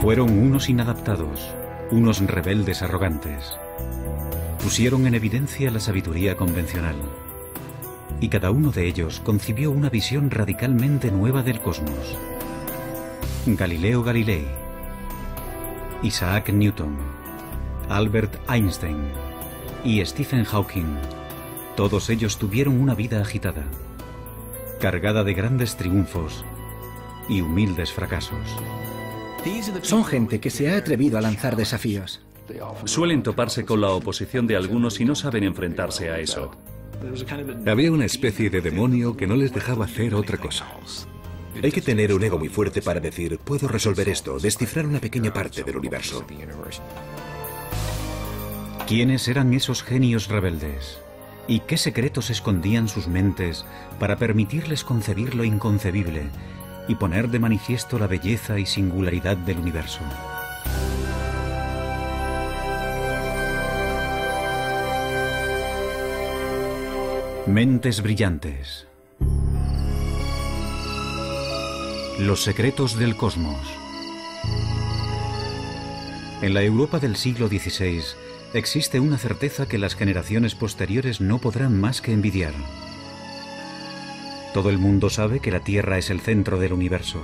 Fueron unos inadaptados, unos rebeldes arrogantes. Pusieron en evidencia la sabiduría convencional. Y cada uno de ellos concibió una visión radicalmente nueva del cosmos. Galileo Galilei, Isaac Newton, Albert Einstein y Stephen Hawking. Todos ellos tuvieron una vida agitada, cargada de grandes triunfos y humildes fracasos. Son gente que se ha atrevido a lanzar desafíos. Suelen toparse con la oposición de algunos y no saben enfrentarse a eso. Había una especie de demonio que no les dejaba hacer otra cosa. Hay que tener un ego muy fuerte para decir, puedo resolver esto, descifrar una pequeña parte del universo. ¿Quiénes eran esos genios rebeldes? ¿Y qué secretos escondían sus mentes para permitirles concebir lo inconcebible y poner de manifiesto la belleza y singularidad del universo? Mentes brillantes. Los secretos del cosmos. En la Europa del siglo XVI existe una certeza que las generaciones posteriores no podrán más que envidiar. Todo el mundo sabe que la Tierra es el centro del universo.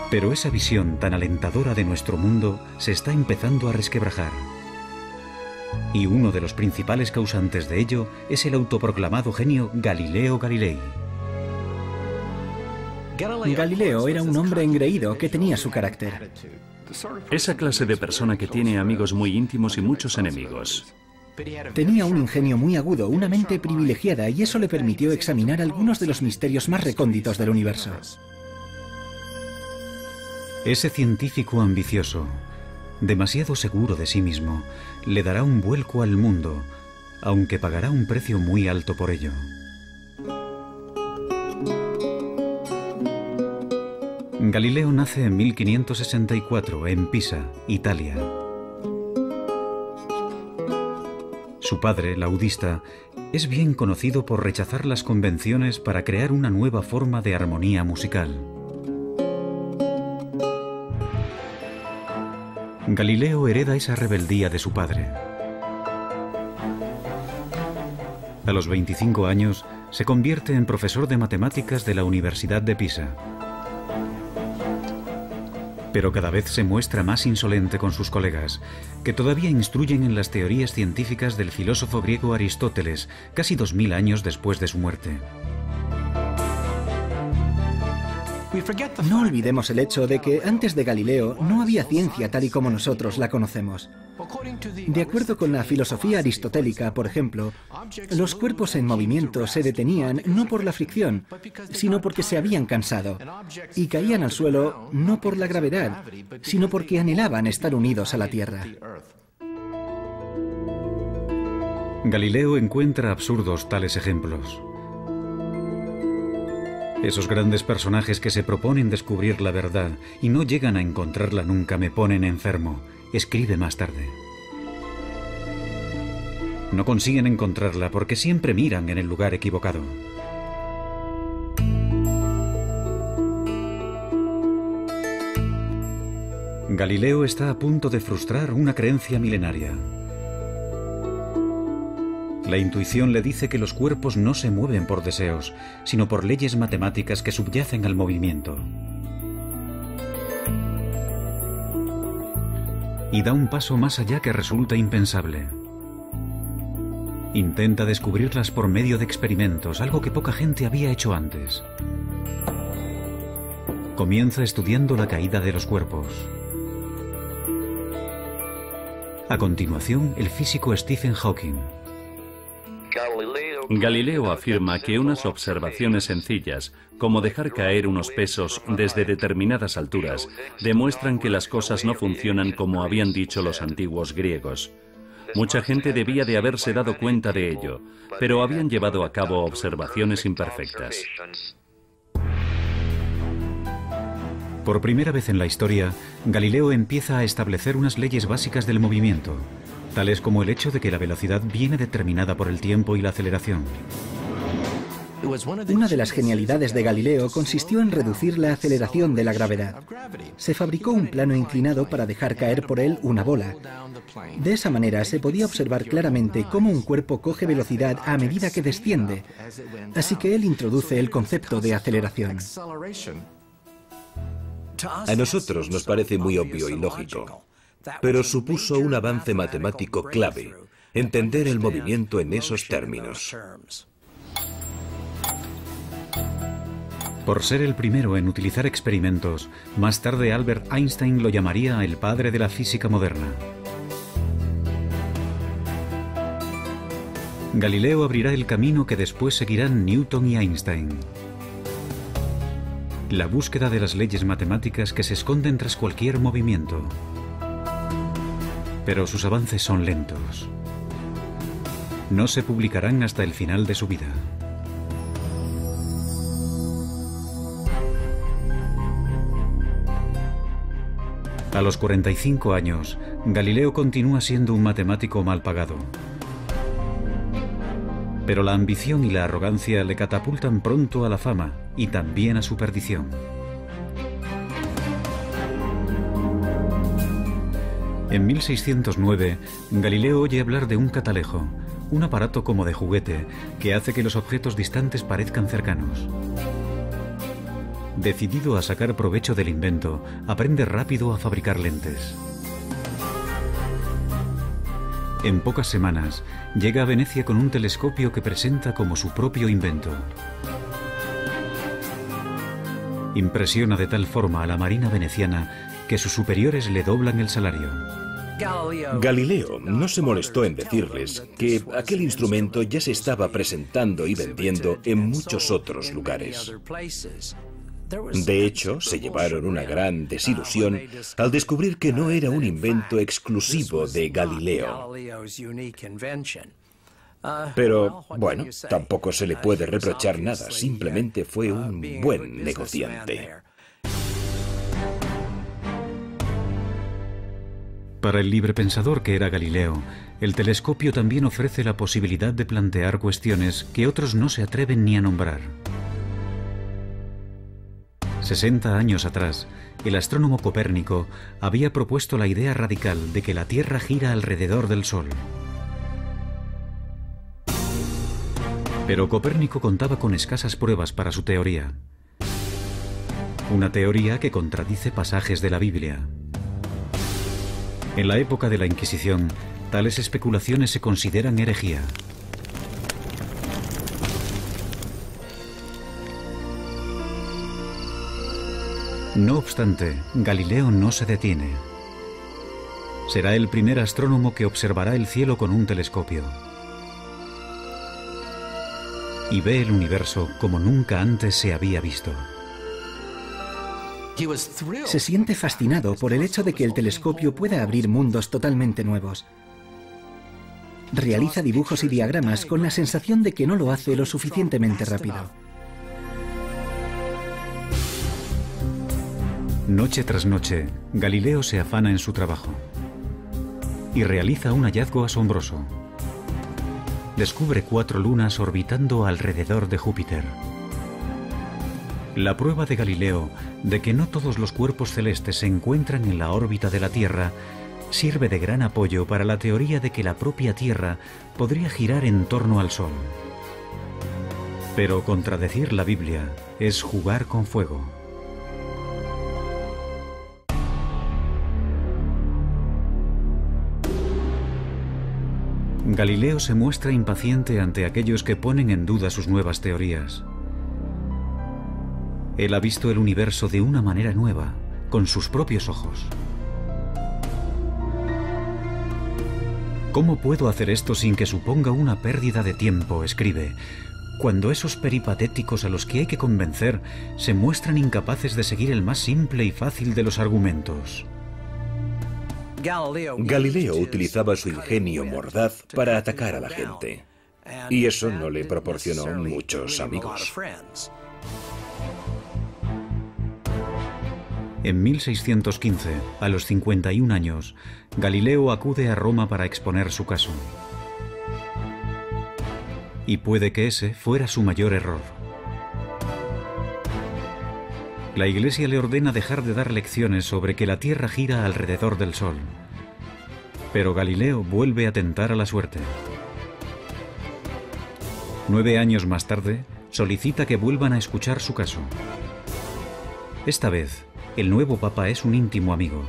Pero esa visión tan alentadora de nuestro mundo se está empezando a resquebrajar. Y uno de los principales causantes de ello es el autoproclamado genio Galileo Galilei. Galileo era un hombre engreído que tenía su carácter. Esa clase de persona que tiene amigos muy íntimos y muchos enemigos. Tenía un ingenio muy agudo, una mente privilegiada, y eso le permitió examinar algunos de los misterios más recónditos del universo. Ese científico ambicioso, demasiado seguro de sí mismo, le dará un vuelco al mundo, aunque pagará un precio muy alto por ello. Galileo nace en 1564 en Pisa, Italia. Su padre, laudista, es bien conocido por rechazar las convenciones para crear una nueva forma de armonía musical. Galileo hereda esa rebeldía de su padre. A los 25 años se convierte en profesor de matemáticas de la Universidad de Pisa. Pero cada vez se muestra más insolente con sus colegas, que todavía instruyen en las teorías científicas del filósofo griego Aristóteles, casi 2000 años después de su muerte. No olvidemos el hecho de que antes de Galileo no había ciencia tal y como nosotros la conocemos. De acuerdo con la filosofía aristotélica, por ejemplo, los cuerpos en movimiento se detenían no por la fricción, sino porque se habían cansado, y caían al suelo no por la gravedad, sino porque anhelaban estar unidos a la Tierra. Galileo encuentra absurdos tales ejemplos. Esos grandes personajes que se proponen descubrir la verdad y no llegan a encontrarla nunca me ponen enfermo, escribe más tarde. No consiguen encontrarla porque siempre miran en el lugar equivocado. Galileo está a punto de frustrar una creencia milenaria. La intuición le dice que los cuerpos no se mueven por deseos, sino por leyes matemáticas que subyacen al movimiento. Y da un paso más allá que resulta impensable. Intenta descubrirlas por medio de experimentos, algo que poca gente había hecho antes. Comienza estudiando la caída de los cuerpos. A continuación, el físico Stephen Hawking. Galileo afirma que unas observaciones sencillas, como dejar caer unos pesos desde determinadas alturas, demuestran que las cosas no funcionan como habían dicho los antiguos griegos. Mucha gente debía de haberse dado cuenta de ello, pero habían llevado a cabo observaciones imperfectas. Por primera vez en la historia, Galileo empieza a establecer unas leyes básicas del movimiento, tales como el hecho de que la velocidad viene determinada por el tiempo y la aceleración. Una de las genialidades de Galileo consistió en reducir la aceleración de la gravedad. Se fabricó un plano inclinado para dejar caer por él una bola. De esa manera se podía observar claramente cómo un cuerpo coge velocidad a medida que desciende. Así que él introduce el concepto de aceleración. A nosotros nos parece muy obvio y lógico, pero supuso un avance matemático clave, entender el movimiento en esos términos. Por ser el primero en utilizar experimentos, más tarde Albert Einstein lo llamaría el padre de la física moderna. Galileo abrirá el camino que después seguirán Newton y Einstein. La búsqueda de las leyes matemáticas que se esconden tras cualquier movimiento. Pero sus avances son lentos. No se publicarán hasta el final de su vida. A los 45 años, Galileo continúa siendo un matemático mal pagado. Pero la ambición y la arrogancia le catapultan pronto a la fama y también a su perdición. En 1609, Galileo oye hablar de un catalejo, un aparato como de juguete que hace que los objetos distantes parezcan cercanos. Decidido a sacar provecho del invento, aprende rápido a fabricar lentes. En pocas semanas, llega a Venecia con un telescopio que presenta como su propio invento. Impresiona de tal forma a la marina veneciana que sus superiores le doblan el salario. Galileo no se molestó en decirles que aquel instrumento ya se estaba presentando y vendiendo en muchos otros lugares. De hecho, se llevaron una gran desilusión al descubrir que no era un invento exclusivo de Galileo. Pero, bueno, tampoco se le puede reprochar nada, simplemente fue un buen negociante. Para el librepensador que era Galileo, el telescopio también ofrece la posibilidad de plantear cuestiones que otros no se atreven ni a nombrar. 60 años atrás, el astrónomo Copérnico había propuesto la idea radical de que la Tierra gira alrededor del Sol. Pero Copérnico contaba con escasas pruebas para su teoría. Una teoría que contradice pasajes de la Biblia. En la época de la Inquisición, tales especulaciones se consideran herejía. No obstante, Galileo no se detiene. Será el primer astrónomo que observará el cielo con un telescopio. Y ve el universo como nunca antes se había visto. Se siente fascinado por el hecho de que el telescopio pueda abrir mundos totalmente nuevos. Realiza dibujos y diagramas con la sensación de que no lo hace lo suficientemente rápido. Noche tras noche, Galileo se afana en su trabajo y realiza un hallazgo asombroso. Descubre 4 lunas orbitando alrededor de Júpiter. La prueba de Galileo de que no todos los cuerpos celestes se encuentran en la órbita de la Tierra sirve de gran apoyo para la teoría de que la propia Tierra podría girar en torno al Sol. Pero contradecir la Biblia es jugar con fuego. Galileo se muestra impaciente ante aquellos que ponen en duda sus nuevas teorías. Él ha visto el universo de una manera nueva, con sus propios ojos. ¿Cómo puedo hacer esto sin que suponga una pérdida de tiempo?, escribe, cuando esos peripatéticos a los que hay que convencer se muestran incapaces de seguir el más simple y fácil de los argumentos. Galileo utilizaba su ingenio mordaz para atacar a la gente, y eso no le proporcionó muchos amigos. En 1615, a los 51 años, Galileo acude a Roma para exponer su caso. Y puede que ese fuera su mayor error. La Iglesia le ordena dejar de dar lecciones sobre que la Tierra gira alrededor del Sol. Pero Galileo vuelve a tentar a la suerte. 9 años más tarde, solicita que vuelvan a escuchar su caso. Esta vez, el nuevo papa es un íntimo amigo.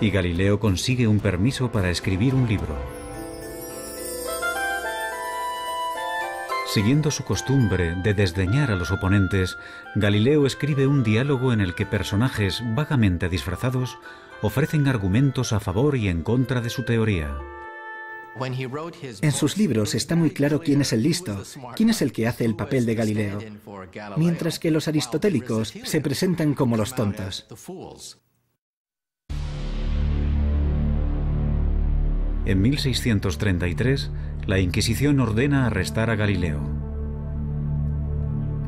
Y Galileo consigue un permiso para escribir un libro. Siguiendo su costumbre de desdeñar a los oponentes, Galileo escribe un diálogo en el que personajes vagamente disfrazados ofrecen argumentos a favor y en contra de su teoría. En sus libros está muy claro quién es el listo, quién es el que hace el papel de Galileo, mientras que los aristotélicos se presentan como los tontos. En 1633, la Inquisición ordena arrestar a Galileo.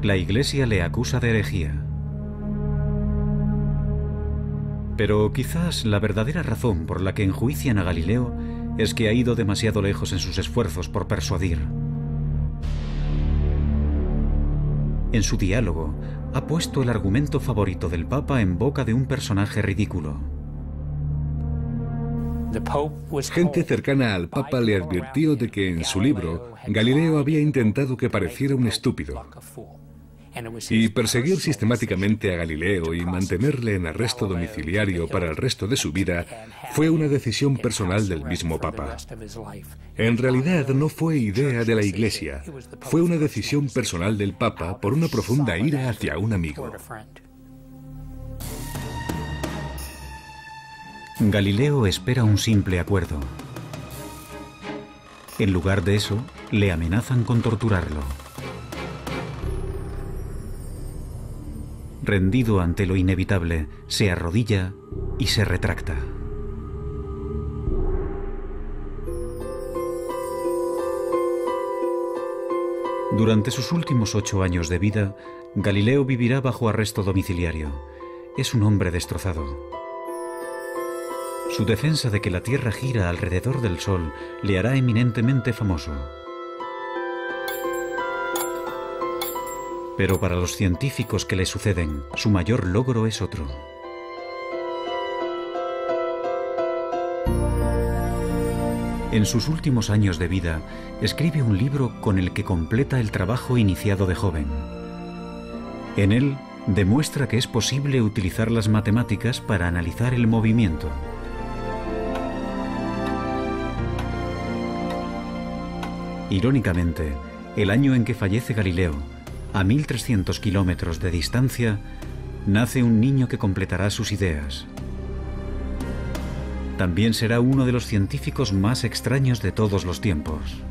La Iglesia le acusa de herejía. Pero quizás la verdadera razón por la que enjuician a Galileo es que ha ido demasiado lejos en sus esfuerzos por persuadir. En su diálogo, ha puesto el argumento favorito del Papa en boca de un personaje ridículo. Gente cercana al Papa le advirtió de que en su libro Galileo había intentado que pareciera un estúpido. Y perseguir sistemáticamente a Galileo y mantenerle en arresto domiciliario para el resto de su vida fue una decisión personal del mismo Papa. En realidad no fue idea de la Iglesia, fue una decisión personal del Papa por una profunda ira hacia un amigo. Galileo espera un simple acuerdo. En lugar de eso, le amenazan con torturarlo. Rendido ante lo inevitable, se arrodilla y se retracta. Durante sus últimos 8 años de vida, Galileo vivirá bajo arresto domiciliario. Es un hombre destrozado. Su defensa de que la Tierra gira alrededor del Sol le hará eminentemente famoso. Pero para los científicos que le suceden, su mayor logro es otro. En sus últimos años de vida, escribe un libro con el que completa el trabajo iniciado de joven. En él, demuestra que es posible utilizar las matemáticas para analizar el movimiento. Irónicamente, el año en que fallece Galileo, a 1300 kilómetros de distancia, nace un niño que completará sus ideas. También será uno de los científicos más extraños de todos los tiempos.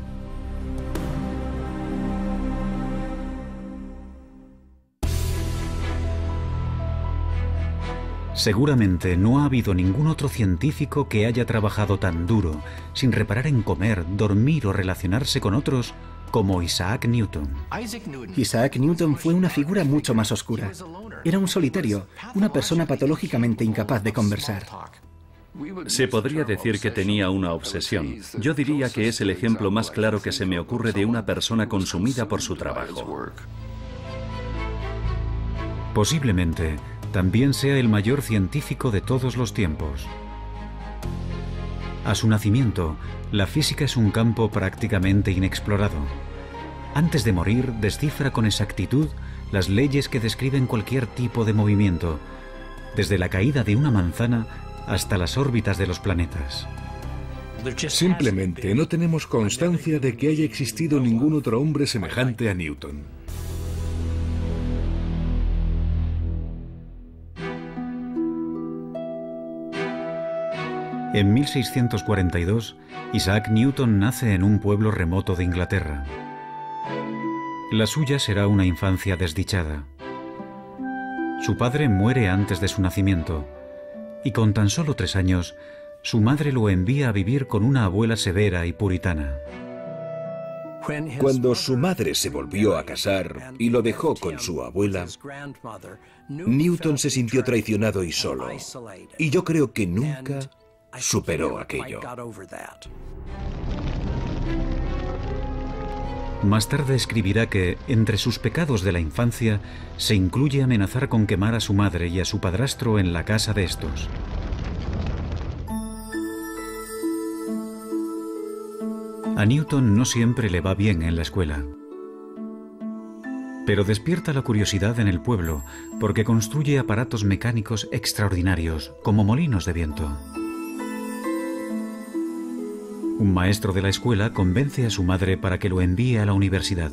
Seguramente no ha habido ningún otro científico que haya trabajado tan duro, sin reparar en comer, dormir o relacionarse con otros, como Isaac Newton. Isaac Newton fue una figura mucho más oscura. Era un solitario, una persona patológicamente incapaz de conversar. Se podría decir que tenía una obsesión. Yo diría que es el ejemplo más claro que se me ocurre de una persona consumida por su trabajo. Posiblemente también sea el mayor científico de todos los tiempos. A su nacimiento, la física es un campo prácticamente inexplorado. Antes de morir, descifra con exactitud las leyes que describen cualquier tipo de movimiento, desde la caída de una manzana hasta las órbitas de los planetas. Simplemente no tenemos constancia de que haya existido ningún otro hombre semejante a Newton. En 1642, Isaac Newton nace en un pueblo remoto de Inglaterra. La suya será una infancia desdichada. Su padre muere antes de su nacimiento, y con tan solo 3 años, su madre lo envía a vivir con una abuela severa y puritana. Cuando su madre se volvió a casar y lo dejó con su abuela, Newton se sintió traicionado y solo, y yo creo que nunca superó aquello. Más tarde escribirá que, entre sus pecados de la infancia, se incluye amenazar con quemar a su madre y a su padrastro en la casa de estos. A Newton no siempre le va bien en la escuela. Pero despierta la curiosidad en el pueblo porque construye aparatos mecánicos extraordinarios, como molinos de viento. Un maestro de la escuela convence a su madre para que lo envíe a la universidad.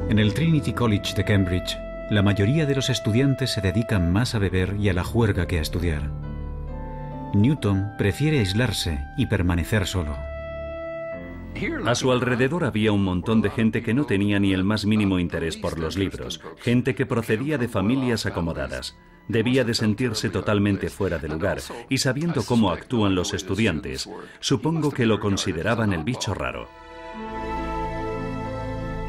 En el Trinity College de Cambridge, la mayoría de los estudiantes se dedican más a beber y a la juerga que a estudiar. Newton prefiere aislarse y permanecer solo. A su alrededor había un montón de gente que no tenía ni el más mínimo interés por los libros, gente que procedía de familias acomodadas. Debía de sentirse totalmente fuera de lugar, y sabiendo cómo actúan los estudiantes, supongo que lo consideraban el bicho raro.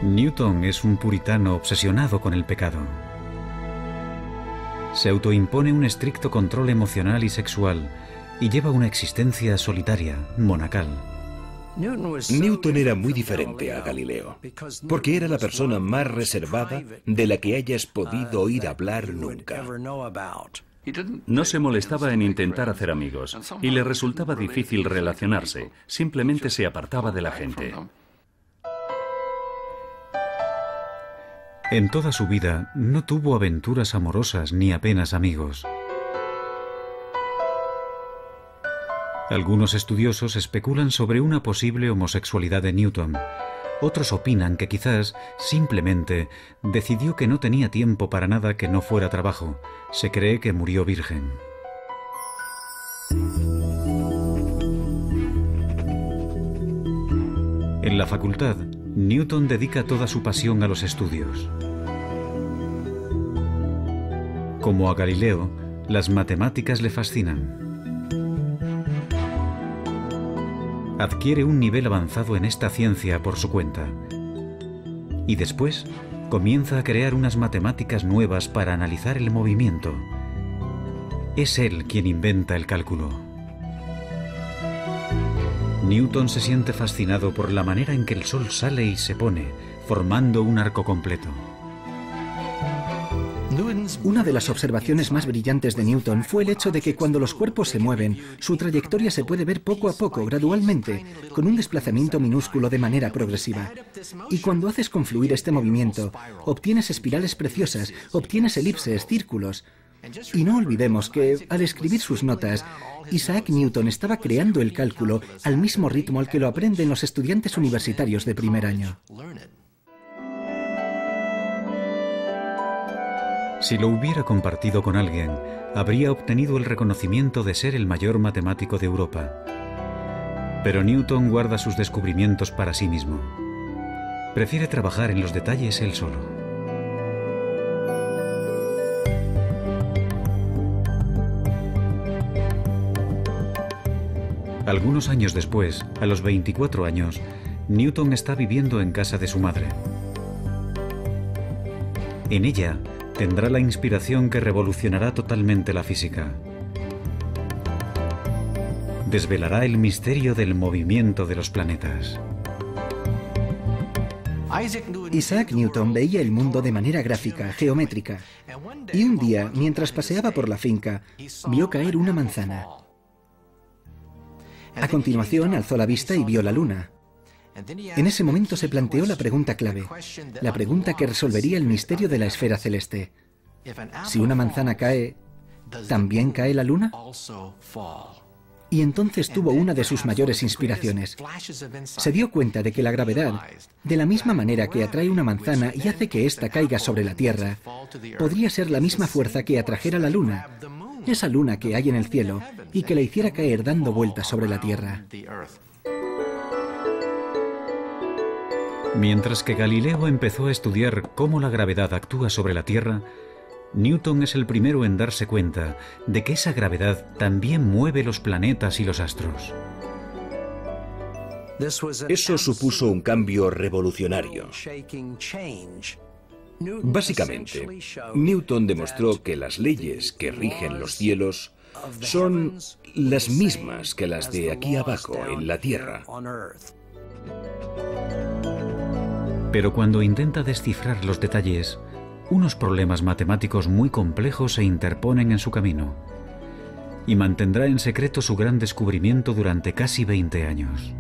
Newton es un puritano obsesionado con el pecado. Se autoimpone un estricto control emocional y sexual, y lleva una existencia solitaria, monacal. Newton era muy diferente a Galileo, porque era la persona más reservada de la que hayas podido oír hablar nunca. No se molestaba en intentar hacer amigos, y le resultaba difícil relacionarse, simplemente se apartaba de la gente. En toda su vida no tuvo aventuras amorosas ni apenas amigos. Algunos estudiosos especulan sobre una posible homosexualidad de Newton. Otros opinan que quizás, simplemente, decidió que no tenía tiempo para nada que no fuera trabajo. Se cree que murió virgen. En la facultad, Newton dedica toda su pasión a los estudios. Como a Galileo, las matemáticas le fascinan. Adquiere un nivel avanzado en esta ciencia por su cuenta. Y después comienza a crear unas matemáticas nuevas para analizar el movimiento. Es él quien inventa el cálculo. Newton se siente fascinado por la manera en que el Sol sale y se pone, formando un arco completo. Una de las observaciones más brillantes de Newton fue el hecho de que cuando los cuerpos se mueven, su trayectoria se puede ver poco a poco, gradualmente, con un desplazamiento minúsculo de manera progresiva. Y cuando haces confluir este movimiento, obtienes espirales preciosas, obtienes elipses, círculos. Y no olvidemos que, al escribir sus notas, Isaac Newton estaba creando el cálculo al mismo ritmo al que lo aprenden los estudiantes universitarios de primer año. Si lo hubiera compartido con alguien, habría obtenido el reconocimiento de ser el mayor matemático de Europa. Pero Newton guarda sus descubrimientos para sí mismo. Prefiere trabajar en los detalles él solo. Algunos años después, a los 24 años, Newton está viviendo en casa de su madre. En ella, tendrá la inspiración que revolucionará totalmente la física. Desvelará el misterio del movimiento de los planetas. Isaac Newton veía el mundo de manera gráfica, geométrica. Y un día, mientras paseaba por la finca, vio caer una manzana. A continuación, alzó la vista y vio la luna. En ese momento se planteó la pregunta clave, la pregunta que resolvería el misterio de la esfera celeste. Si una manzana cae, ¿también cae la luna? Y entonces tuvo una de sus mayores inspiraciones. Se dio cuenta de que la gravedad, de la misma manera que atrae una manzana y hace que ésta caiga sobre la Tierra, podría ser la misma fuerza que atrajera la luna, esa luna que hay en el cielo, y que la hiciera caer dando vueltas sobre la Tierra. Mientras que Galileo empezó a estudiar cómo la gravedad actúa sobre la Tierra, Newton es el primero en darse cuenta de que esa gravedad también mueve los planetas y los astros. Eso supuso un cambio revolucionario. Básicamente, Newton demostró que las leyes que rigen los cielos son las mismas que las de aquí abajo, en la Tierra. Pero cuando intenta descifrar los detalles, unos problemas matemáticos muy complejos se interponen en su camino y mantendrá en secreto su gran descubrimiento durante casi 20 años.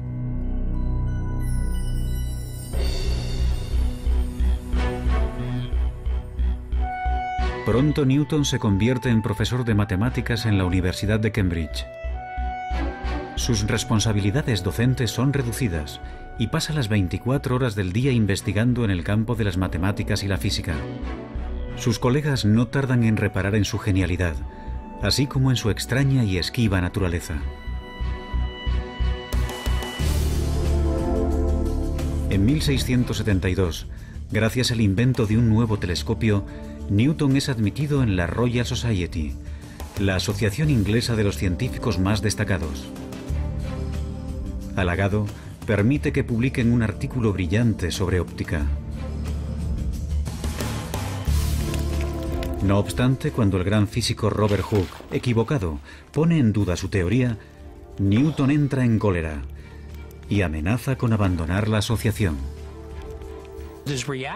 Pronto Newton se convierte en profesor de matemáticas en la Universidad de Cambridge. Sus responsabilidades docentes son reducidas y pasa las 24 horas del día investigando en el campo de las matemáticas y la física. Sus colegas no tardan en reparar en su genialidad, así como en su extraña y esquiva naturaleza. En 1672, gracias al invento de un nuevo telescopio, Newton es admitido en la Royal Society, la asociación inglesa de los científicos más destacados. Halagado, permite que publiquen un artículo brillante sobre óptica. No obstante, cuando el gran físico Robert Hooke, equivocado, pone en duda su teoría, Newton entra en cólera y amenaza con abandonar la asociación.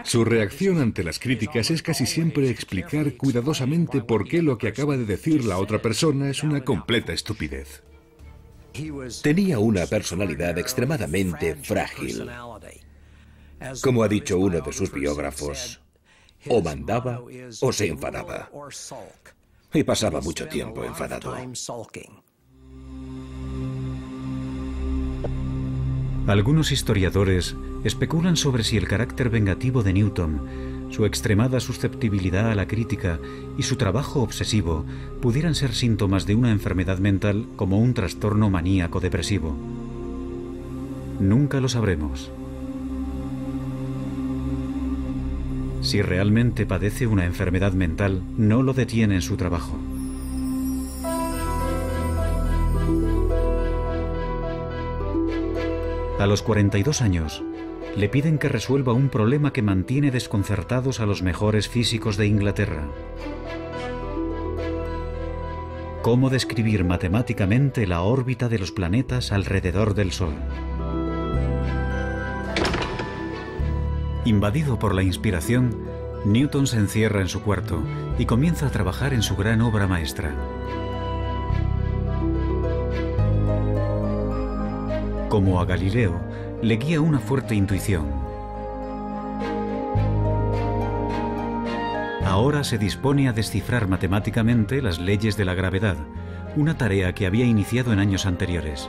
Su reacción ante las críticas es casi siempre explicar cuidadosamente por qué lo que acaba de decir la otra persona es una completa estupidez. Tenía una personalidad extremadamente frágil. Como ha dicho uno de sus biógrafos, o mandaba o se enfadaba. Y pasaba mucho tiempo enfadado. Algunos historiadores especulan sobre si el carácter vengativo de Newton, su extremada susceptibilidad a la crítica y su trabajo obsesivo pudieran ser síntomas de una enfermedad mental como un trastorno maníaco-depresivo. Nunca lo sabremos. Si realmente padece una enfermedad mental, no lo detiene en su trabajo. A los 42 años, le piden que resuelva un problema que mantiene desconcertados a los mejores físicos de Inglaterra. ¿Cómo describir matemáticamente la órbita de los planetas alrededor del Sol? Invadido por la inspiración, Newton se encierra en su cuarto y comienza a trabajar en su gran obra maestra. Como a Galileo, le guía una fuerte intuición. Ahora se dispone a descifrar matemáticamente las leyes de la gravedad, una tarea que había iniciado en años anteriores.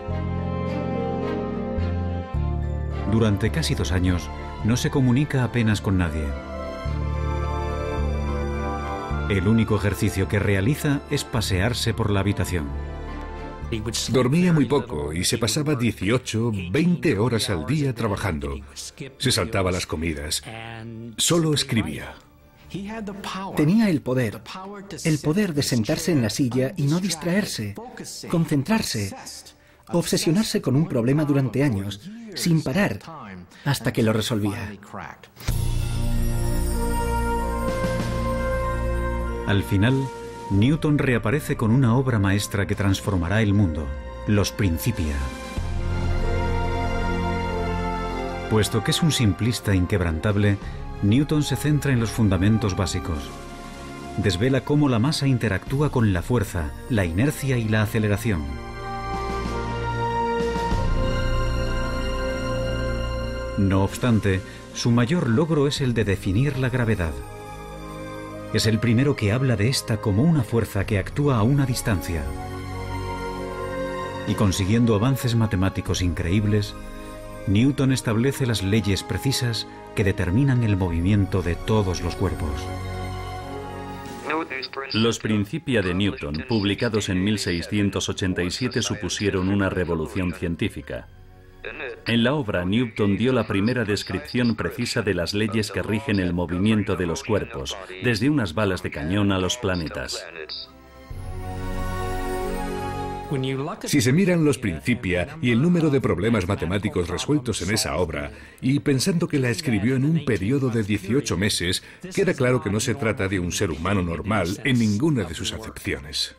Durante casi 2 años, no se comunica apenas con nadie. El único ejercicio que realiza es pasearse por la habitación. Dormía muy poco y se pasaba 18, 20 horas al día trabajando. Se saltaba las comidas. Solo escribía. Tenía el poder de sentarse en la silla y no distraerse, concentrarse, obsesionarse con un problema durante años, sin parar, hasta que lo resolvía. Al final, Newton reaparece con una obra maestra que transformará el mundo, Los Principia. Puesto que es un simplista inquebrantable, Newton se centra en los fundamentos básicos. Desvela cómo la masa interactúa con la fuerza, la inercia y la aceleración. No obstante, su mayor logro es el de definir la gravedad. Es el primero que habla de esta como una fuerza que actúa a una distancia. Y consiguiendo avances matemáticos increíbles, Newton establece las leyes precisas que determinan el movimiento de todos los cuerpos. Los Principia de Newton, publicados en 1687, supusieron una revolución científica. En la obra, Newton dio la primera descripción precisa de las leyes que rigen el movimiento de los cuerpos, desde unas balas de cañón a los planetas. Si se miran los Principia y el número de problemas matemáticos resueltos en esa obra, y pensando que la escribió en un periodo de 18 meses, queda claro que no se trata de un ser humano normal en ninguna de sus acepciones.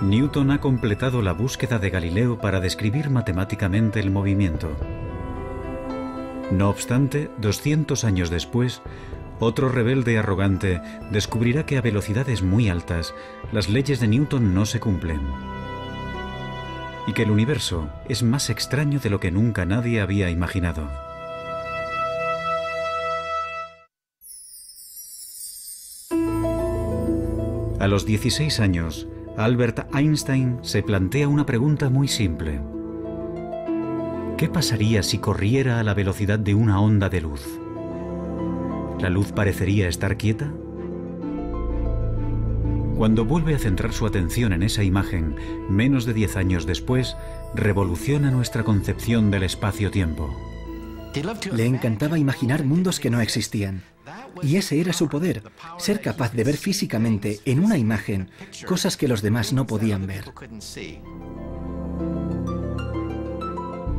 Newton ha completado la búsqueda de Galileo para describir matemáticamente el movimiento. No obstante, 200 años después, otro rebelde arrogante descubrirá que a velocidades muy altas las leyes de Newton no se cumplen y que el universo es más extraño de lo que nunca nadie había imaginado. A los 16 años, Albert Einstein se plantea una pregunta muy simple. ¿Qué pasaría si corriera a la velocidad de una onda de luz? ¿La luz parecería estar quieta? Cuando vuelve a centrar su atención en esa imagen, menos de 10 años después, revoluciona nuestra concepción del espacio-tiempo. Le encantaba imaginar mundos que no existían. Y ese era su poder, ser capaz de ver físicamente en una imagen cosas que los demás no podían ver.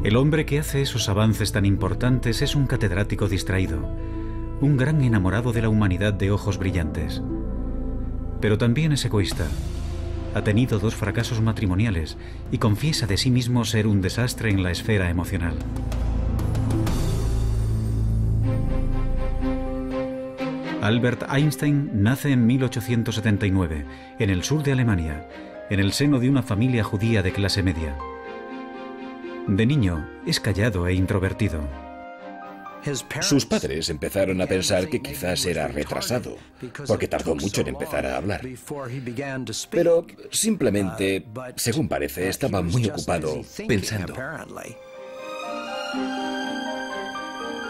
El hombre que hace esos avances tan importantes es un catedrático distraído, un gran enamorado de la humanidad de ojos brillantes. Pero también es egoísta. Ha tenido 2 fracasos matrimoniales y confiesa de sí mismo ser un desastre en la esfera emocional. Albert Einstein nace en 1879, en el sur de Alemania, en el seno de una familia judía de clase media. De niño, es callado e introvertido. Sus padres empezaron a pensar que quizás era retrasado, porque tardó mucho en empezar a hablar. Pero simplemente, según parece, estaba muy ocupado pensando.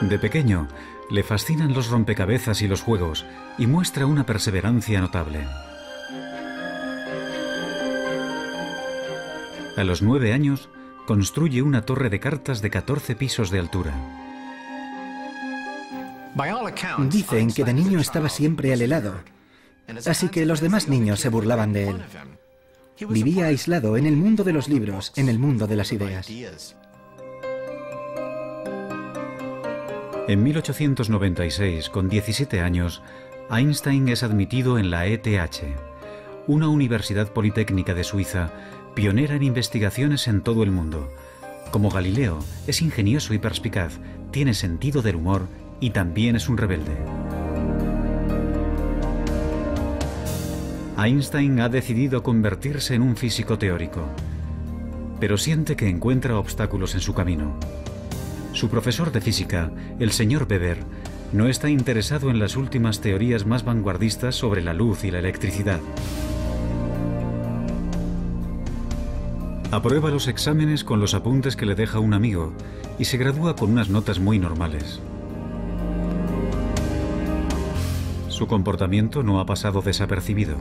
De pequeño, le fascinan los rompecabezas y los juegos, y muestra una perseverancia notable. A los 9 años, construye una torre de cartas de 14 pisos de altura. Dicen que de niño estaba siempre al helado, así que los demás niños se burlaban de él. Vivía aislado en el mundo de los libros, en el mundo de las ideas. En 1896, con 17 años, Einstein es admitido en la ETH, una universidad politécnica de Suiza, pionera en investigaciones en todo el mundo. Como Galileo, es ingenioso y perspicaz, tiene sentido del humor y también es un rebelde. Einstein ha decidido convertirse en un físico teórico, pero siente que encuentra obstáculos en su camino. Su profesor de física, el señor Weber, no está interesado en las últimas teorías más vanguardistas sobre la luz y la electricidad. Aprueba los exámenes con los apuntes que le deja un amigo y se gradúa con unas notas muy normales. Su comportamiento no ha pasado desapercibido.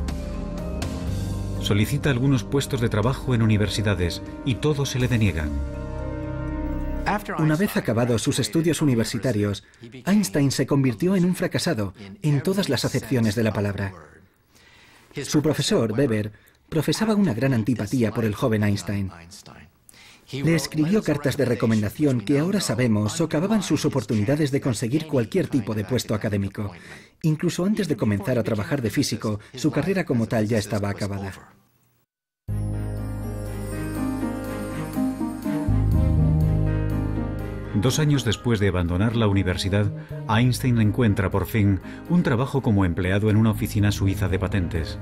Solicita algunos puestos de trabajo en universidades y todos se le deniegan. Una vez acabados sus estudios universitarios, Einstein se convirtió en un fracasado en todas las acepciones de la palabra. Su profesor, Weber, profesaba una gran antipatía por el joven Einstein. Le escribió cartas de recomendación que ahora sabemos socavaban sus oportunidades de conseguir cualquier tipo de puesto académico. Incluso antes de comenzar a trabajar de físico, su carrera como tal ya estaba acabada. Dos años después de abandonar la universidad, Einstein encuentra por fin un trabajo como empleado en una oficina suiza de patentes.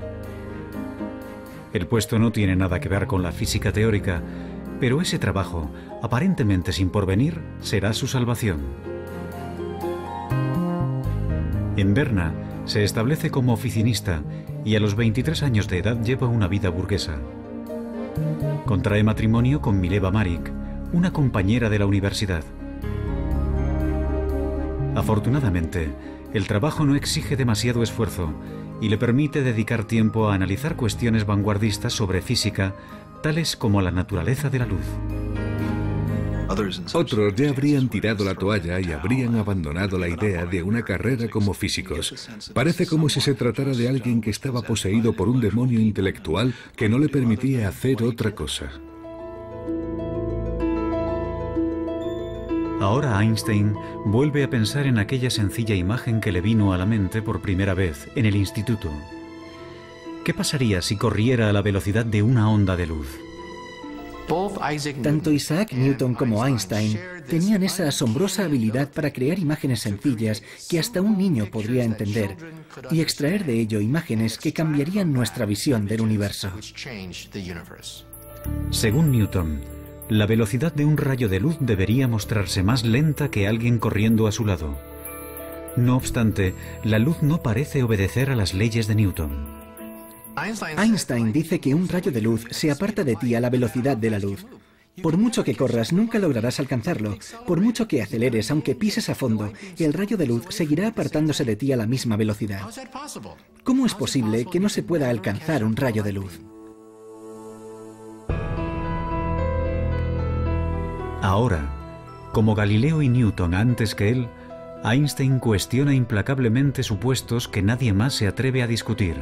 El puesto no tiene nada que ver con la física teórica, pero ese trabajo, aparentemente sin porvenir, será su salvación. En Berna se establece como oficinista y a los 23 años de edad lleva una vida burguesa. Contrae matrimonio con Mileva Marik, una compañera de la universidad. Afortunadamente, el trabajo no exige demasiado esfuerzo y le permite dedicar tiempo a analizar cuestiones vanguardistas sobre física, tales como la naturaleza de la luz. Otros ya habrían tirado la toalla y habrían abandonado la idea de una carrera como físicos. Parece como si se tratara de alguien que estaba poseído por un demonio intelectual que no le permitía hacer otra cosa. Ahora Einstein vuelve a pensar en aquella sencilla imagen que le vino a la mente por primera vez en el instituto. ¿Qué pasaría si corriera a la velocidad de una onda de luz? Tanto Isaac Newton como Einstein tenían esa asombrosa habilidad para crear imágenes sencillas que hasta un niño podría entender y extraer de ello imágenes que cambiarían nuestra visión del universo. Según Newton, la velocidad de un rayo de luz debería mostrarse más lenta que alguien corriendo a su lado. No obstante, la luz no parece obedecer a las leyes de Newton. Einstein dice que un rayo de luz se aparta de ti a la velocidad de la luz. Por mucho que corras, nunca lograrás alcanzarlo. Por mucho que aceleres, aunque pises a fondo, el rayo de luz seguirá apartándose de ti a la misma velocidad. ¿Cómo es posible que no se pueda alcanzar un rayo de luz? Ahora, como Galileo y Newton antes que él, Einstein cuestiona implacablemente supuestos que nadie más se atreve a discutir.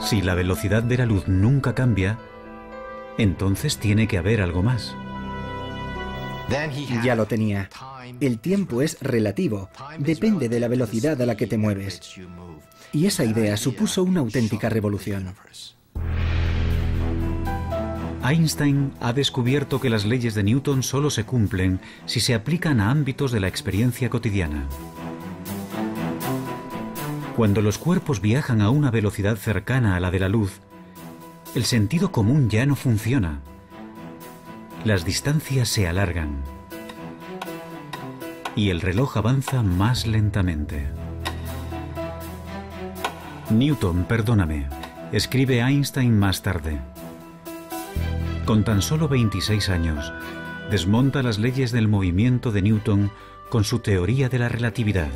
Si la velocidad de la luz nunca cambia, entonces tiene que haber algo más. Ya lo tenía. El tiempo es relativo, depende de la velocidad a la que te mueves. Y esa idea supuso una auténtica revolución. Einstein ha descubierto que las leyes de Newton solo se cumplen si se aplican a ámbitos de la experiencia cotidiana. Cuando los cuerpos viajan a una velocidad cercana a la de la luz, el sentido común ya no funciona. Las distancias se alargan y el reloj avanza más lentamente. Newton, perdóname, escribe Einstein más tarde. Con tan solo 26 años, desmonta las leyes del movimiento de Newton con su teoría de la relatividad.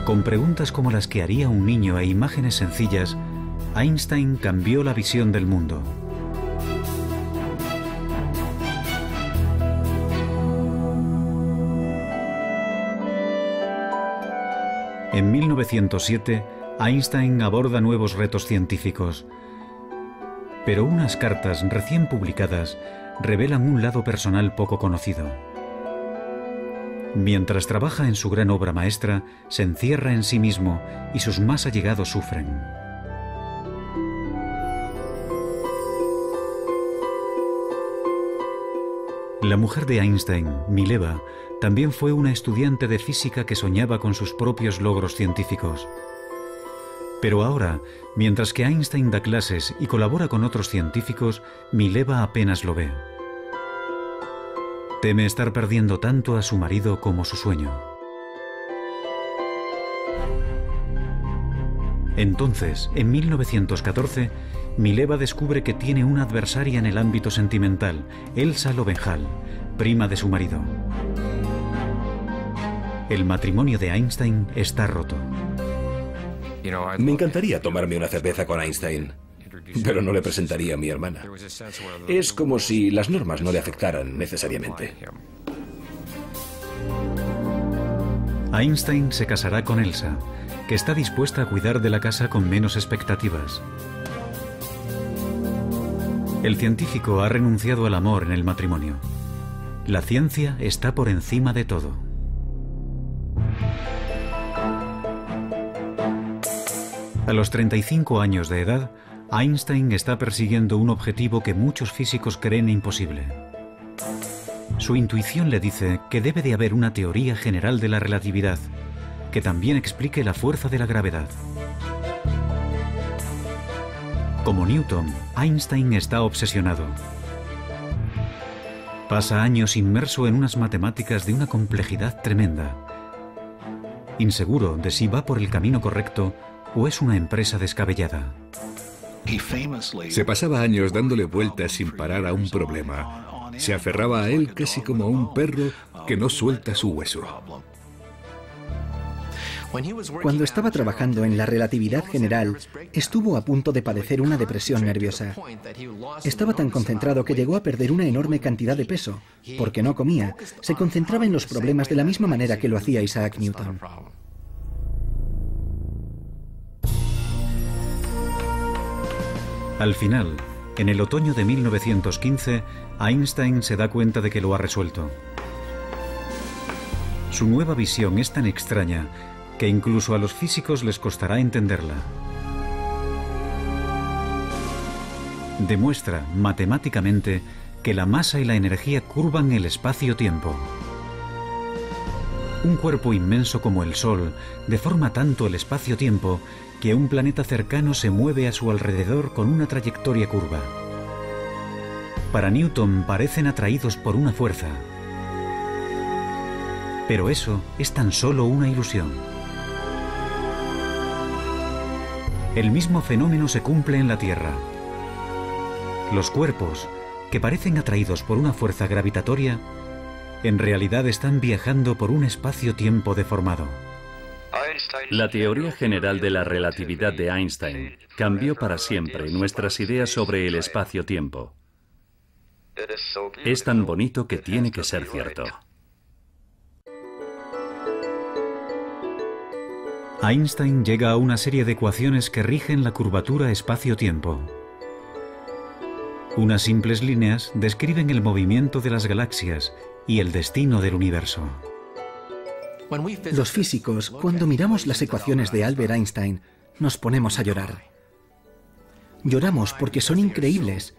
Con preguntas como las que haría un niño e imágenes sencillas, Einstein cambió la visión del mundo. En 1907, Einstein aborda nuevos retos científicos. Pero unas cartas recién publicadas revelan un lado personal poco conocido. Mientras trabaja en su gran obra maestra, se encierra en sí mismo y sus más allegados sufren. La mujer de Einstein, Mileva, también fue una estudiante de física que soñaba con sus propios logros científicos. Pero ahora, mientras que Einstein da clases y colabora con otros científicos, Mileva apenas lo ve. Teme estar perdiendo tanto a su marido como su sueño. Entonces, en 1914, Mileva descubre que tiene una adversaria en el ámbito sentimental, Elsa Lowenthal, prima de su marido. El matrimonio de Einstein está roto. Me encantaría tomarme una cerveza con Einstein, pero no le presentaría a mi hermana. Es como si las normas no le afectaran necesariamente. Einstein se casará con Elsa, que está dispuesta a cuidar de la casa con menos expectativas. El científico ha renunciado al amor en el matrimonio. La ciencia está por encima de todo. A los 35 años de edad, Einstein está persiguiendo un objetivo que muchos físicos creen imposible. Su intuición le dice que debe de haber una teoría general de la relatividad, que también explique la fuerza de la gravedad. Como Newton, Einstein está obsesionado. Pasa años inmerso en unas matemáticas de una complejidad tremenda. Inseguro de si va por el camino correcto o es una empresa descabellada. Se pasaba años dándole vueltas sin parar a un problema. Se aferraba a él casi como a un perro que no suelta su hueso. Cuando estaba trabajando en la relatividad general, estuvo a punto de padecer una depresión nerviosa. Estaba tan concentrado que llegó a perder una enorme cantidad de peso. Porque no comía, se concentraba en los problemas de la misma manera que lo hacía Isaac Newton. Al final, en el otoño de 1915, Einstein se da cuenta de que lo ha resuelto. Su nueva visión es tan extraña que incluso a los físicos les costará entenderla. Demuestra matemáticamente que la masa y la energía curvan el espacio-tiempo. Un cuerpo inmenso como el Sol deforma tanto el espacio-tiempo que un planeta cercano se mueve a su alrededor con una trayectoria curva. Para Newton parecen atraídos por una fuerza. Pero eso es tan solo una ilusión. El mismo fenómeno se cumple en la Tierra. Los cuerpos, que parecen atraídos por una fuerza gravitatoria, en realidad están viajando por un espacio-tiempo deformado. La teoría general de la relatividad de Einstein cambió para siempre nuestras ideas sobre el espacio-tiempo. Es tan bonito que tiene que ser cierto. Einstein llega a una serie de ecuaciones que rigen la curvatura espacio-tiempo. Unas simples líneas describen el movimiento de las galaxias y el destino del universo. Los físicos, cuando miramos las ecuaciones de Albert Einstein, nos ponemos a llorar. Lloramos porque son increíbles.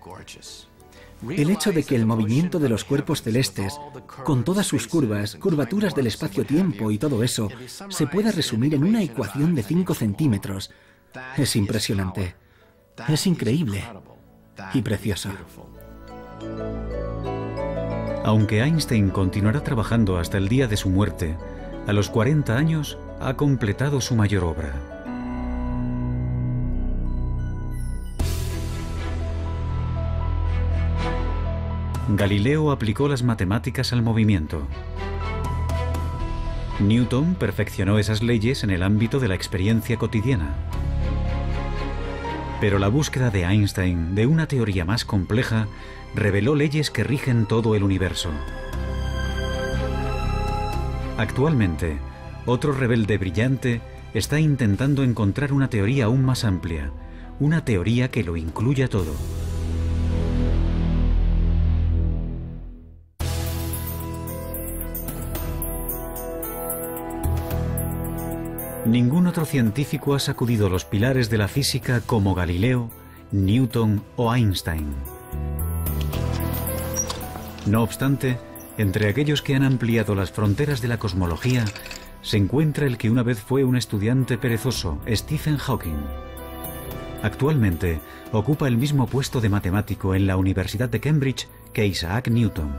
El hecho de que el movimiento de los cuerpos celestes, con todas sus curvas, curvaturas del espacio-tiempo y todo eso, se pueda resumir en una ecuación de 5 centímetros, es impresionante. Es increíble y precioso. Aunque Einstein continuará trabajando hasta el día de su muerte, a los 40 años ha completado su mayor obra. Galileo aplicó las matemáticas al movimiento. Newton perfeccionó esas leyes en el ámbito de la experiencia cotidiana. Pero la búsqueda de Einstein de una teoría más compleja reveló leyes que rigen todo el universo. Actualmente, otro rebelde brillante está intentando encontrar una teoría aún más amplia, una teoría que lo incluya todo. Ningún otro científico ha sacudido los pilares de la física como Galileo, Newton o Einstein. No obstante, entre aquellos que han ampliado las fronteras de la cosmología, se encuentra el que una vez fue un estudiante perezoso, Stephen Hawking. Actualmente, ocupa el mismo puesto de matemático en la Universidad de Cambridge que Isaac Newton.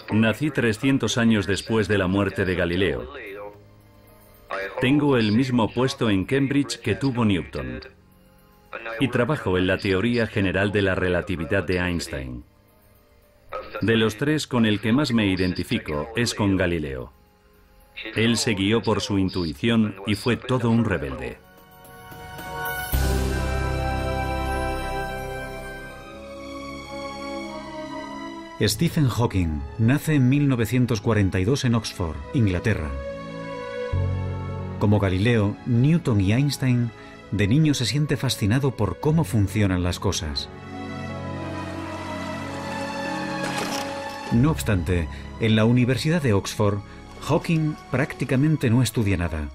Nací 300 años después de la muerte de Galileo. Tengo el mismo puesto en Cambridge que tuvo Newton. Y trabajo en la teoría general de la relatividad de Einstein. De los tres, con el que más me identifico es con Galileo. Él se guió por su intuición y fue todo un rebelde. Stephen Hawking nace en 1942 en Oxford, Inglaterra. Como Galileo, Newton y Einstein, de niño se siente fascinado por cómo funcionan las cosas. No obstante, en la Universidad de Oxford, Hawking prácticamente no estudia nada.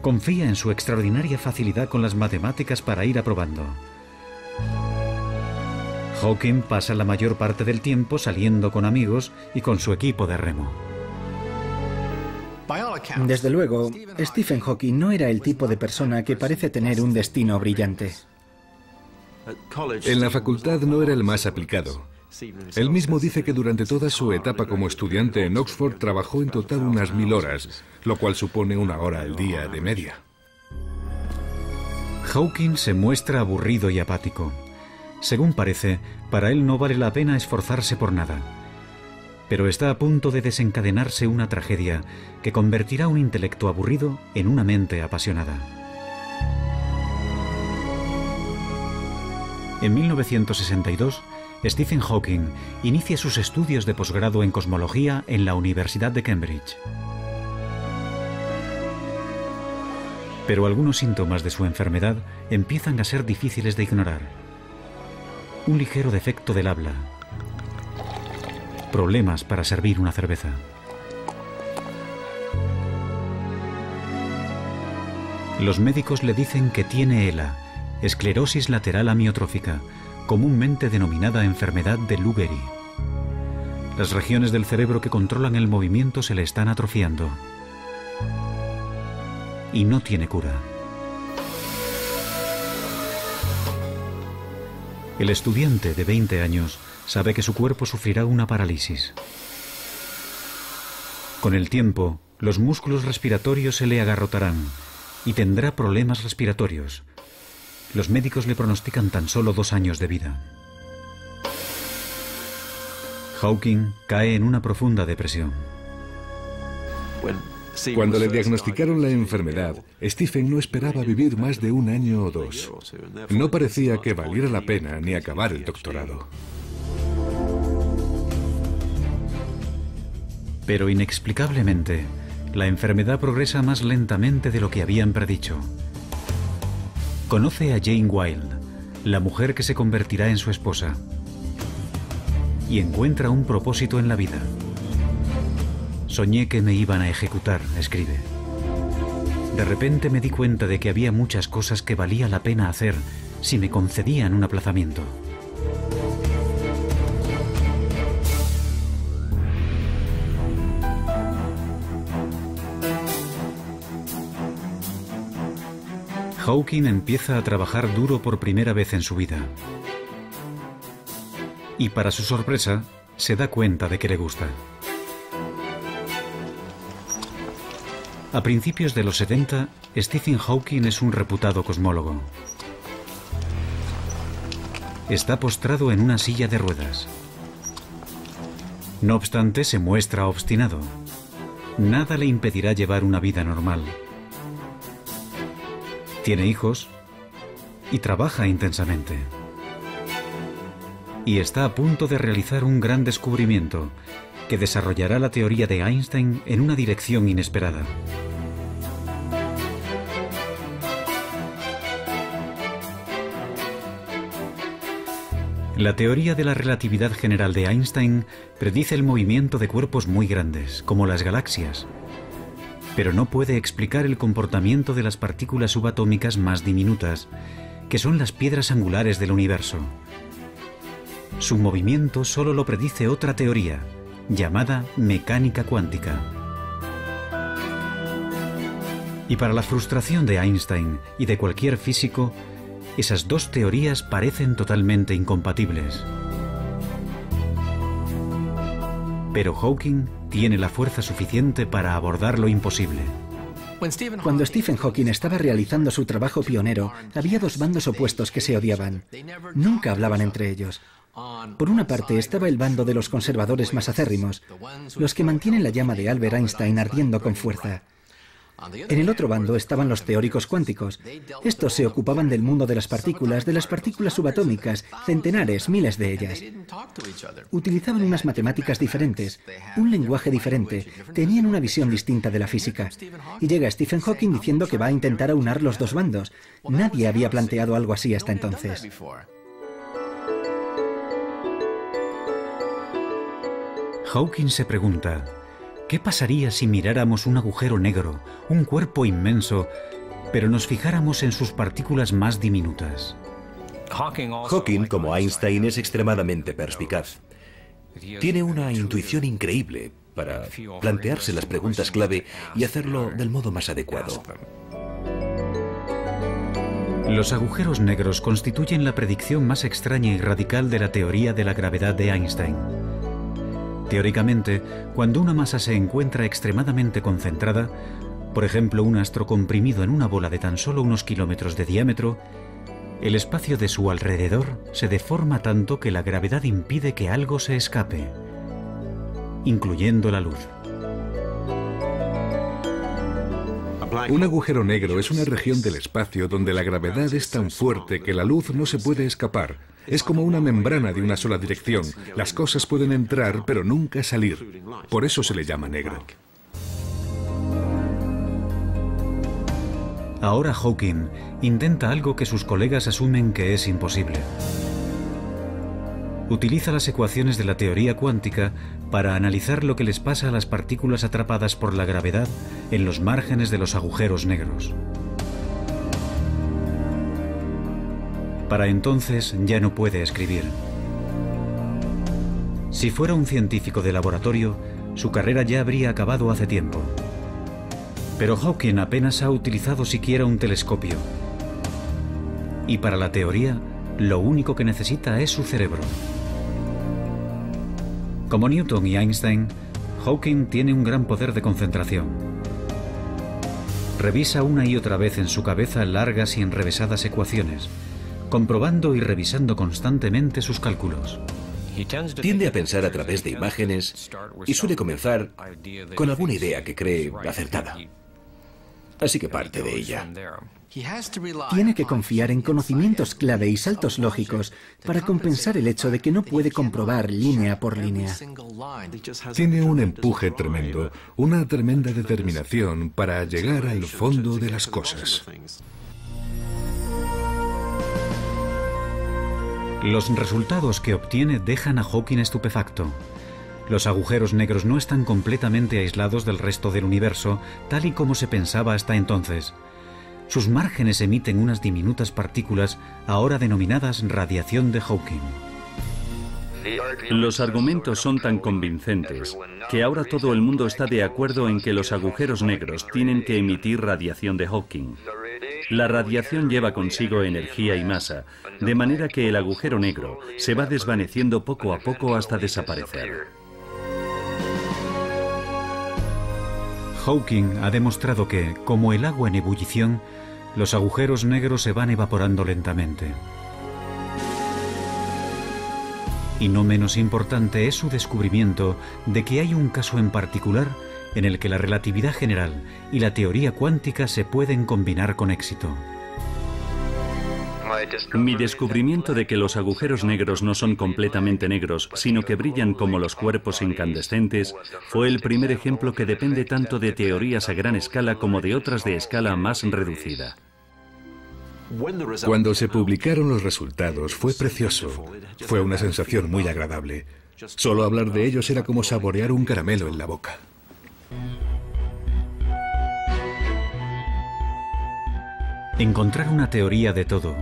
Confía en su extraordinaria facilidad con las matemáticas para ir aprobando. Hawking pasa la mayor parte del tiempo saliendo con amigos y con su equipo de remo. Desde luego, Stephen Hawking no era el tipo de persona que parece tener un destino brillante. En la facultad no era el más aplicado. Él mismo dice que durante toda su etapa como estudiante en Oxford trabajó en total unas 1000 horas, lo cual supone 1 hora al día de media. Hawking se muestra aburrido y apático. Según parece, para él no vale la pena esforzarse por nada. Pero está a punto de desencadenarse una tragedia que convertirá un intelecto aburrido en una mente apasionada. En 1962, Stephen Hawking inicia sus estudios de posgrado en cosmología en la Universidad de Cambridge. Pero algunos síntomas de su enfermedad empiezan a ser difíciles de ignorar. Un ligero defecto del habla, problemas para servir una cerveza. Los médicos le dicen que tiene ELA, esclerosis lateral amiotrófica, comúnmente denominada enfermedad de Lou Gehrig. Las regiones del cerebro que controlan el movimiento se le están atrofiando. Y no tiene cura. El estudiante de 20 años sabe que su cuerpo sufrirá una parálisis. Con el tiempo, los músculos respiratorios se le agarrotarán y tendrá problemas respiratorios. Los médicos le pronostican tan solo 2 años de vida. Hawking cae en una profunda depresión. Cuando le diagnosticaron la enfermedad, Stephen no esperaba vivir más de 1 año o 2. No parecía que valiera la pena ni acabar el doctorado. Pero inexplicablemente, la enfermedad progresa más lentamente de lo que habían predicho. Conoce a Jane Wilde, la mujer que se convertirá en su esposa, y encuentra un propósito en la vida. Soñé que me iban a ejecutar, escribe. De repente me di cuenta de que había muchas cosas que valía la pena hacer si me concedían un aplazamiento. Hawking empieza a trabajar duro por primera vez en su vida. Y para su sorpresa, se da cuenta de que le gusta. A principios de los 70, Stephen Hawking es un reputado cosmólogo. Está postrado en una silla de ruedas. No obstante, se muestra obstinado. Nada le impedirá llevar una vida normal. Tiene hijos y trabaja intensamente. Y está a punto de realizar un gran descubrimiento que desarrollará la teoría de Einstein en una dirección inesperada. La teoría de la relatividad general de Einstein predice el movimiento de cuerpos muy grandes, como las galaxias, pero no puede explicar el comportamiento de las partículas subatómicas más diminutas, que son las piedras angulares del universo. Su movimiento solo lo predice otra teoría, llamada mecánica cuántica. Y para la frustración de Einstein y de cualquier físico, esas dos teorías parecen totalmente incompatibles. Pero Hawking tiene la fuerza suficiente para abordar lo imposible. Cuando Stephen Hawking estaba realizando su trabajo pionero, había 2 bandos opuestos que se odiaban. Nunca hablaban entre ellos. Por una parte estaba el bando de los conservadores más acérrimos, los que mantienen la llama de Albert Einstein ardiendo con fuerza. En el otro bando estaban los teóricos cuánticos. Estos se ocupaban del mundo de las partículas subatómicas, centenares, miles de ellas. Utilizaban unas matemáticas diferentes, un lenguaje diferente, tenían una visión distinta de la física. Y llega Stephen Hawking diciendo que va a intentar aunar los 2 bandos. Nadie había planteado algo así hasta entonces. Hawking se pregunta, ¿qué pasaría si miráramos un agujero negro, un cuerpo inmenso, pero nos fijáramos en sus partículas más diminutas? Hawking, como Einstein, es extremadamente perspicaz. Tiene una intuición increíble para plantearse las preguntas clave y hacerlo del modo más adecuado. Los agujeros negros constituyen la predicción más extraña y radical de la teoría de la gravedad de Einstein. Teóricamente, cuando una masa se encuentra extremadamente concentrada, por ejemplo un astro comprimido en una bola de tan solo unos kilómetros de diámetro, el espacio de su alrededor se deforma tanto que la gravedad impide que algo se escape, incluyendo la luz. Un agujero negro es una región del espacio donde la gravedad es tan fuerte que la luz no se puede escapar. Es como una membrana de una sola dirección. Las cosas pueden entrar, pero nunca salir. Por eso se le llama negro. Ahora Hawking intenta algo que sus colegas asumen que es imposible. utiliza las ecuaciones de la teoría cuántica para analizar lo que les pasa a las partículas atrapadas por la gravedad en los márgenes de los agujeros negros. Para entonces ya no puede escribir. Si fuera un científico de laboratorio, su carrera ya habría acabado hace tiempo. Pero Hawking apenas ha utilizado siquiera un telescopio. Y para la teoría, lo único que necesita es su cerebro. Como Newton y Einstein, Hawking tiene un gran poder de concentración. Revisa una y otra vez en su cabeza largas y enrevesadas ecuaciones, comprobando y revisando constantemente sus cálculos. Tiende a pensar a través de imágenes y suele comenzar con alguna idea que cree acertada. Así que parte de ella. Tiene que confiar en conocimientos clave y saltos lógicos para compensar el hecho de que no puede comprobar línea por línea. Tiene un empuje tremendo, una tremenda determinación para llegar al fondo de las cosas. Los resultados que obtiene dejan a Hawking estupefacto. Los agujeros negros no están completamente aislados del resto del universo, tal y como se pensaba hasta entonces. Sus márgenes emiten unas diminutas partículas, ahora denominadas radiación de Hawking. Los argumentos son tan convincentes que ahora todo el mundo está de acuerdo en que los agujeros negros tienen que emitir radiación de Hawking. La radiación lleva consigo energía y masa, de manera que el agujero negro se va desvaneciendo poco a poco hasta desaparecer. Hawking ha demostrado que, como el agua en ebullición, los agujeros negros se van evaporando lentamente. Y no menos importante es su descubrimiento de que hay un caso en particular en el que la relatividad general y la teoría cuántica se pueden combinar con éxito. Mi descubrimiento de que los agujeros negros no son completamente negros, sino que brillan como los cuerpos incandescentes, fue el primer ejemplo que depende tanto de teorías a gran escala como de otras de escala más reducida. Cuando se publicaron los resultados fue precioso. Fue una sensación muy agradable. Solo hablar de ellos era como saborear un caramelo en la boca. Encontrar una teoría de todo,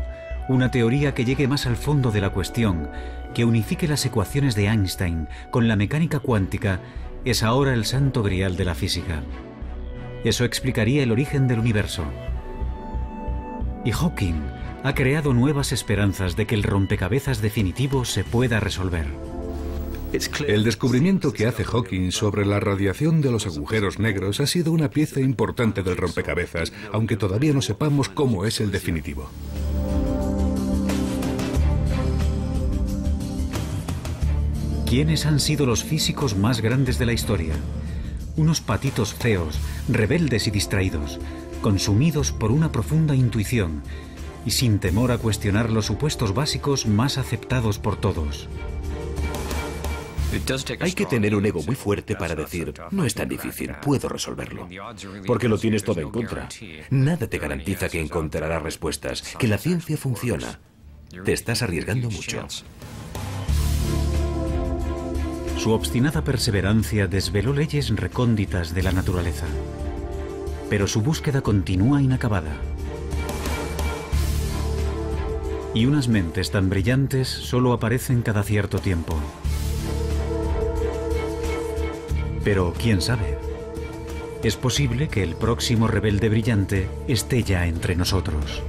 una teoría que llegue más al fondo de la cuestión, que unifique las ecuaciones de Einstein con la mecánica cuántica, es ahora el santo grial de la física. Eso explicaría el origen del universo. Y Hawking ha creado nuevas esperanzas de que el rompecabezas definitivo se pueda resolver. El descubrimiento que hace Hawking sobre la radiación de los agujeros negros ha sido una pieza importante del rompecabezas, aunque todavía no sepamos cómo es el definitivo. ¿Quiénes han sido los físicos más grandes de la historia? Unos patitos feos, rebeldes y distraídos, consumidos por una profunda intuición y sin temor a cuestionar los supuestos básicos más aceptados por todos. Hay que tener un ego muy fuerte para decir, no es tan difícil, puedo resolverlo. Porque lo tienes todo en contra. Nada te garantiza que encontrarás respuestas, que la ciencia funciona. Te estás arriesgando mucho. Su obstinada perseverancia desveló leyes recónditas de la naturaleza. Pero su búsqueda continúa inacabada. Y unas mentes tan brillantes solo aparecen cada cierto tiempo. Pero quién sabe, es posible que el próximo rebelde brillante esté ya entre nosotros.